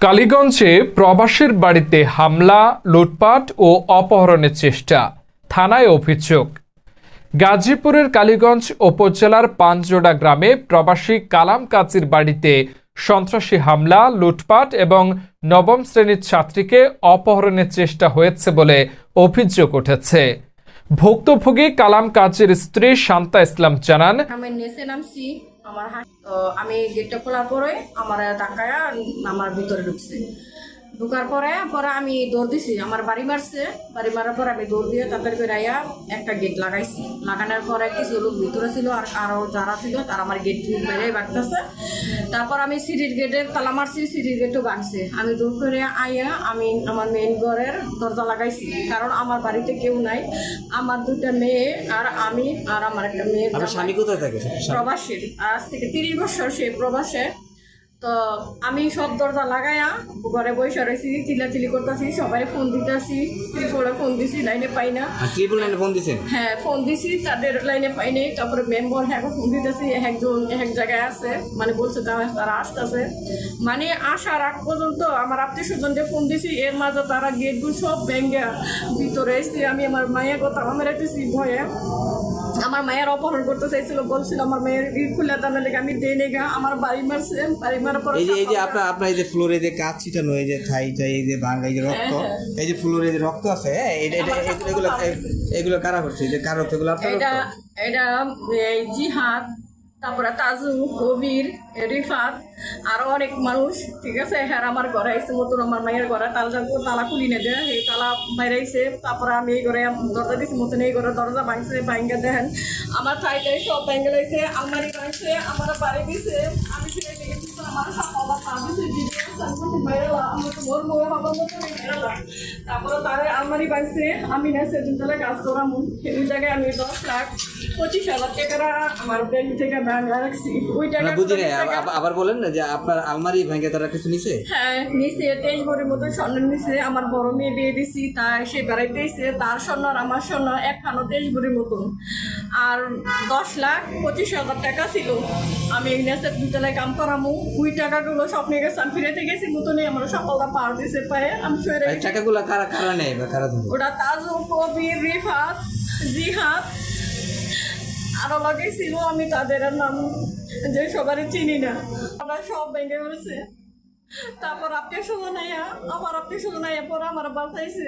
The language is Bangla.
কালীগঞ্জে প্রবাসীর বাড়িতে হামলা, লুটপাট ও অপহরণের চেষ্টা, থানায় অভিযোগ। গাজীপুরের কালীগঞ্জ উপজেলার পানজোড়া গ্রামে প্রবাসী কালাম কাজীর বাড়িতে সন্ত্রাসী হামলা, লুটপাট এবং নবম শ্রেণীর ছাত্রীকে অপহরণের চেষ্টা হয়েছে বলে অভিযোগ উঠেছে। ভুক্তভোগী কালাম কাজীর স্ত্রী শান্তা ইসলাম জানান, আমি গেটটা খোলার পরে আমার টাকায় আমার ভিতরে ঢুকার পরে আমি দৌড় দিছি, আমার বাড়ি মারছে। বাড়ি মারার পরে আমি দৌড় দিয়ে তাদের করে আইয়া একটা গেট লাগাইছি। লাগানোর পরে কিছু লোক ভিতরে ছিল আর আরো যারা ছিল তারা আমার গেট বাইরে ভাগতেছে। তারপর আমি সিঁড়ির গেটের তালা মারছি, সিঁড়ির গেটও ভাঙছে। আমি দৌড় করে আইয়া আমি আমার মেইন ঘরের দরজা লাগাইছি, কারণ আমার বাড়িতে কেউ নাই। আমার দুটা মেয়ে আর আমি আর আমার একটা মেয়ে। স্বামী কোথায় থাকে? প্রবাসী, আজ থেকে 30 বছর সে প্রবাসে। তো আমি সব দরজা লাগাইয়া ঘরে বসে রয়েছি, চিল্লাচিল্লি করতেছি, সবাই ফোন দিতেছি। ত্রিপুরা ফোন দিছি, লাইনে পাই না। ট্রিপল লাইনে ফোন দিছেন? হ্যাঁ, ফোন দিছি, তাদের লাইনে পাই নাই। তারপরে মেম্বার হ্যাঁ ফোন দিতেছি, একজন এক জায়গায় আছে, মানে বলছে তারা আসতেছে। মানে আসার আগ পর্যন্ত আমার আত্মীয় স্বজনদের ফোন দিছি, এর মাঝে তারা গেটগুলো সব ভেঙে ভিতরে এসেছি। আমি আমার মায়ের কথা আমার একটু ভয়ে, আমার মায়ের অপহরণ করতে চাইছিল, বলছিল আমার মায়ের খুলে দামে লেগে আমি দেই নেগা। আমার বাড়ি মারছে, বাড়ি মারার পর এই যে আপনার এই যে ফ্লোরে যে কাজ ছিটানো, এই যে থাইটা, এই যে ভাঙা, এই যে রক্ত, এই যে ফ্লোরে যে রক্ত আছে, এগুলো কারা করছে? এই যে কার রক্ত? এগুলো আপনার রক্ত? এটা এই জিহাদ, তারপরে তাজু, কবির, রিফাত, আরো অনেক মানুষ, ঠিক আছে। হ্যাঁ, আমার ঘরে আইসে মতন আমার মায়ের ঘরে তালা খুলি না দেয়, এই তালা বাইরে আইসে। তারপরে আমি এই ঘরে দরজা দিছি মতন, এই ঘরে দরজা ভাঙছে, ভাঙ্গে দেখেন আমার থাইটাই সব ভেঙে লাইছে, আলমারি ভাঙছে, আমার বাড়ি দিছে। আমি ফিরে গেছি, আমার সব পা দিছে, তারপরে তারে আলমারি ভাঙছে। আমি না সেদিন তাহলে কাজ করাম, সেই জায়গায় আমি 10,25,000 টাকা আমার ব্যাংক থেকে ভাঙা রাখছি। ওই টাকা বুঝি না, আবার বলেন না যে আপনার আলমারি ভেঙে তারা কিছু নিছে? হ্যাঁ, নিচে 23 ভরির মতো স্বর্ণ নিচে। আমার বড় মেয়ে বিয়ে দিছি, তাই সে বেড়াইতেছে, তার স্বর্ণ আর আমার স্বর্ণ একখানো 23 ভরির মতন। আর 10,25,000 টাকা ছিল। আমি ইংরেজের বিদ্যালয়ে কাম করামু, ওই টাকাগুলো সব নিয়ে গেছে। আমি ফিরে গেছি মতনই আমার সকালটা পার দিছে পায়ে। আমি সরে টাকাগুলো কারা নেই বা কারা ধরে? ওটা তাজু, কবির, রিফাত, জিহাদ আরো লাগাইছিল। আমি তাদের নাম যে সবারই চিনি না, আমরা সব ভেঙে ফেলছে। তারপর আত্মীয় স্বজন আইয়া, আমার আত্মীয় স্বজন আইয়া পরে আমার বাঁচাইছে।